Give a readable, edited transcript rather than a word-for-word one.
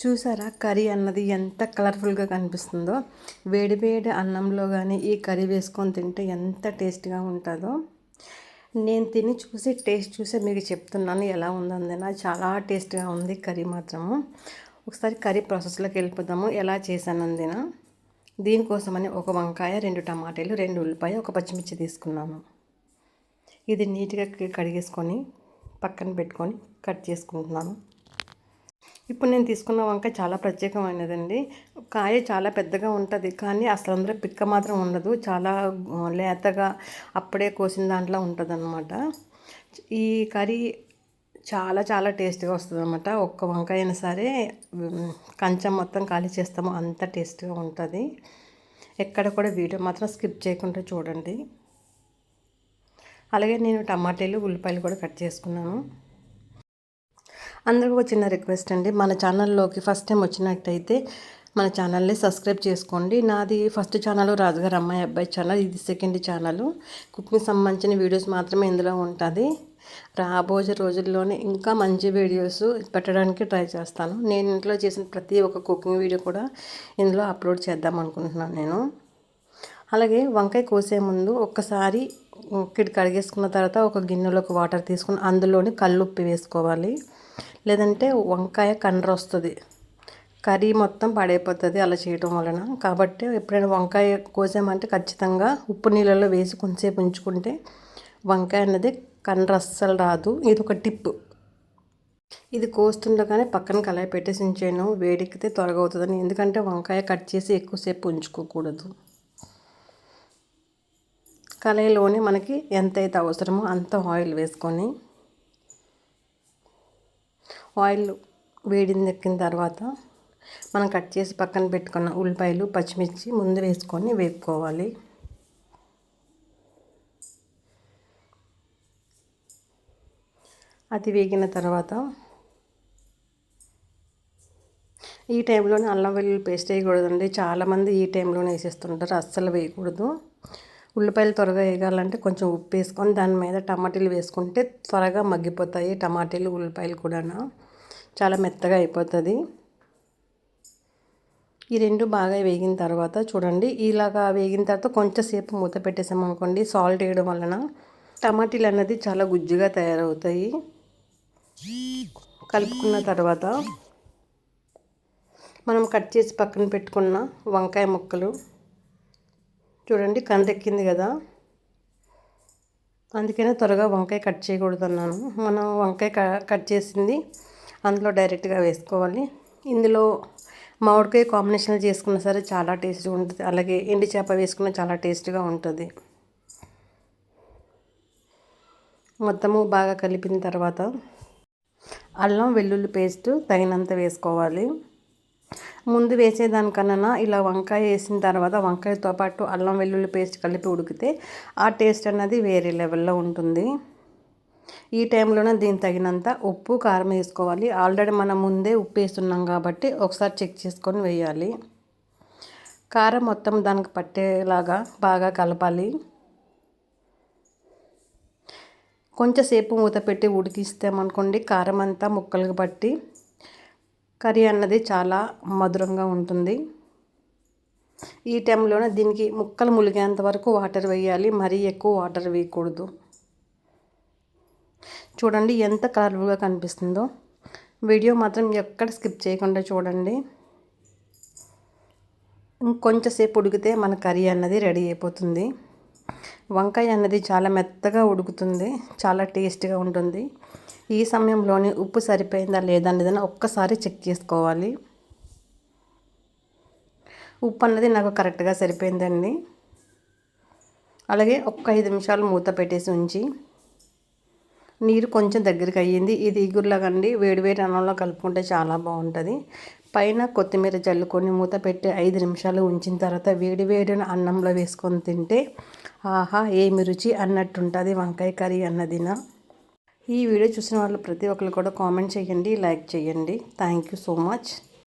చూసారా కర్రీ అన్నది ఎంత కలర్ఫుల్గా కనిపిస్తుందో. వేడి వేడి అన్నంలో కానీ ఈ కర్రీ వేసుకొని తింటే ఎంత టేస్ట్గా ఉంటుందో. నేను తిని చూసి టేస్ట్ చూసి మీకు చెప్తున్నాను ఎలా ఉందందినా. చాలా టేస్ట్గా ఉంది కర్రీ మాత్రము. ఒకసారి కర్రీ ప్రాసెస్లోకి వెళ్ళిపోదాము. ఎలా చేశానందిన దీనికోసమని ఒక వంకాయ, 2 టమాటాలు, 2 ఉల్లిపాయ, 1 పచ్చిమిర్చి తీసుకున్నాను. ఇది నీట్గా కడిగేసుకొని పక్కన పెట్టుకొని కట్ చేసుకుంటున్నాను. ఇప్పుడు నేను తీసుకున్న వంకాయ చాలా ప్రత్యేకమైనదండి. కాయ చాలా పెద్దగా ఉంటుంది, కానీ అసలు అందులో పిక్క మాత్రం ఉండదు. చాలా లేతగా అప్పుడే కోసిన దాంట్లో ఉంటుందన్నమాట. ఈ కర్రీ చాలా చాలా టేస్ట్గా వస్తుంది అనమాట. ఒక్క వంకాయ అయినా సరే కంచం మొత్తం ఖాళీ చేస్తాము, అంత టేస్ట్గా ఉంటుంది. ఎక్కడ కూడా వీడియో మాత్రం స్కిప్ చేయకుండా చూడండి. అలాగే నేను టమాటాలు, ఉల్లిపాయలు కూడా కట్ చేసుకున్నాను. అందరికీ ఒక చిన్న రిక్వెస్ట్ అండి, మన ఛానల్లోకి ఫస్ట్ టైం వచ్చినట్టయితే మన ఛానల్ని సబ్స్క్రైబ్ చేసుకోండి. నాది ఫస్ట్ ఛానల్ రాజుగారు అమ్మాయి అబ్బాయి ఛానల్, ఇది సెకండ్ ఛానల్. కుకింగ్ సంబంధించిన వీడియోస్ మాత్రమే ఇందులో ఉంటుంది. రాబోయే రోజుల్లోనే ఇంకా మంచి వీడియోస్ పెట్టడానికి ట్రై చేస్తాను. నేను ఇంట్లో చేసిన ప్రతి ఒక్క కుకింగ్ వీడియో కూడా ఇందులో అప్లోడ్ చేద్దాం అనుకుంటున్నాను నేను. అలాగే వంకాయ కోసే ముందు ఒక్కసారి కడిగేసుకున్న తర్వాత ఒక గిన్నెలోకి వాటర్ తీసుకుని అందులోని కల్లుప్పు వేసుకోవాలి. లేదంటే వంకాయ కండ్ర వస్తుంది, కర్రీ మొత్తం పాడైపోతుంది అలా చేయడం వలన. కాబట్టి ఎప్పుడైనా వంకాయ కోసామంటే ఖచ్చితంగా ఉప్పు నీళ్ళలో వేసి కొంచెంసేపు ఉంచుకుంటే వంకాయ అనేది కండ్ర అస్సలు రాదు. ఇది ఒక టిప్. ఇది కోస్తుండగానే పక్కన కళాయి పెట్టేసి ఉంచాను, వేడెక్కితే త్వరగా అవుతుందని. ఎందుకంటే వంకాయ కట్ చేసి ఎక్కువసేపు ఉంచుకోకూడదు. కళాయిలోనే మనకి ఎంతైతే అవసరమో అంత ఆయిల్ వేసుకొని, ఆయిల్ వేడెక్కిన తర్వాత మనం కట్ చేసి పక్కన పెట్టుకున్న ఉల్లిపాయలు, పచ్చిమిర్చి ముందు వేసుకొని వేపుకోవాలి. అది వేగిన తర్వాత ఈ టైంలోనే అల్లం వెల్లుల్లి పేస్ట్ వేయకూడదండి. చాలామంది ఈ టైంలోనే వేసేస్తుంటారు, అస్సలు వేయకూడదు. ఉల్లిపాయలు త్వరగా వేగాలంటే కొంచెం ఉప్పు వేసుకొని దాని మీద టమాటీలు వేసుకుంటే త్వరగా మగ్గిపోతాయి. టమాటీలు, ఉల్లిపాయలు కూడా చాలా మెత్తగా అయిపోతుంది. ఈ రెండు బాగా వేగిన తర్వాత చూడండి, ఇలాగా వేగిన తర్వాత కొంచెంసేపు మూత పెట్టేసామనుకోండి, సాల్ట్ వేయడం వలన టమాటీలు అన్నది చాలా గుజ్జుగా తయారవుతాయి. కలుపుకున్న తర్వాత మనం కట్ చేసి పక్కన పెట్టుకున్న వంకాయ ముక్కలు చూడండి, కందెక్కింది కదా, అందుకనే త్వరగా వంకాయ కట్ చేయకూడదు అన్నాను. మనం వంకాయ కట్ చేసింది అందులో డైరెక్ట్గా వేసుకోవాలి. ఇందులో మామిడికాయ కాంబినేషన్ చేసుకున్నా సరే చాలా టేస్ట్గా ఉంటుంది. అలాగే ఎండు చేప వేసుకున్న చాలా టేస్ట్గా ఉంటుంది. మొత్తము బాగా కలిపిన తర్వాత అల్లం వెల్లుల్లి పేస్ట్ తగినంత వేసుకోవాలి. ముందు వేసేదానికన్నా ఇలా వంకాయ వేసిన తర్వాత వంకాయతో పాటు అల్లం వెల్లుల్లి పేస్ట్ కలిపి ఉడికితే ఆ టేస్ట్ అన్నది వేరే లెవెల్లో ఉంటుంది. ఈ టైంలోనే దీనికి తగినంత ఉప్పు, కారం వేసుకోవాలి. ఆల్రెడీ మనం ముందే ఉప్పు వేస్తున్నాం కాబట్టి ఒకసారి చెక్ చేసుకొని వేయాలి. కారం మొత్తం దానికి పట్టేలాగా బాగా కలపాలి. కొంచెంసేపు మూత పెట్టి ఉడికిస్తామనుకోండి, కారం అంతా ముక్కలకు పట్టి కర్రీ అన్నది చాలా మధురంగా ఉంటుంది. ఈ టైంలోనే దీనికి ముక్కలు ములిగేంత వరకు వాటర్ వేయాలి, మరీ ఎక్కువ వాటర్ వేయకూడదు. చూడండి ఎంత కలర్ఫుల్గా కనిపిస్తుందో. వీడియో మాత్రం ఎక్కడ స్కిప్ చేయకుండా చూడండి. ఇంకొంచెంసేపు ఉడికితే మన కర్రీ అన్నది రెడీ అయిపోతుంది. వంకాయ అన్నది చాలా మెత్తగా ఉడుకుతుంది, చాలా టేస్ట్గా ఉంటుంది. ఈ సమయంలోనే ఉప్పు సరిపోయిందా లేదా అనేది ఒక్కసారి చెక్ చేసుకోవాలి. ఉప్పు అన్నది నాకు కరెక్ట్గా సరిపోయిందండి. అలాగే ఒక్క 5 నిమిషాలు మూత పెట్టేసి ఉంచి నీరు కొంచెం దగ్గరికి అయ్యింది. ఇది ఇగురులాగండి వేడివేడి అన్నంలో కలుపుకుంటే చాలా బాగుంటుంది. పైన కొత్తిమీర చల్లుకొని మూత పెట్టి 5 నిమిషాలు ఉంచిన తర్వాత వేడివేడిన అన్నంలో వేసుకొని తింటే ఆహా ఏమి రుచి అన్నట్టుంటుంది వంకాయ కర్రీ అన్నదిన. ఈ వీడియో చూసిన వాళ్ళు ప్రతి ఒక్కరు కూడా కామెంట్ చేయండి, లైక్ చేయండి. Thank you so much.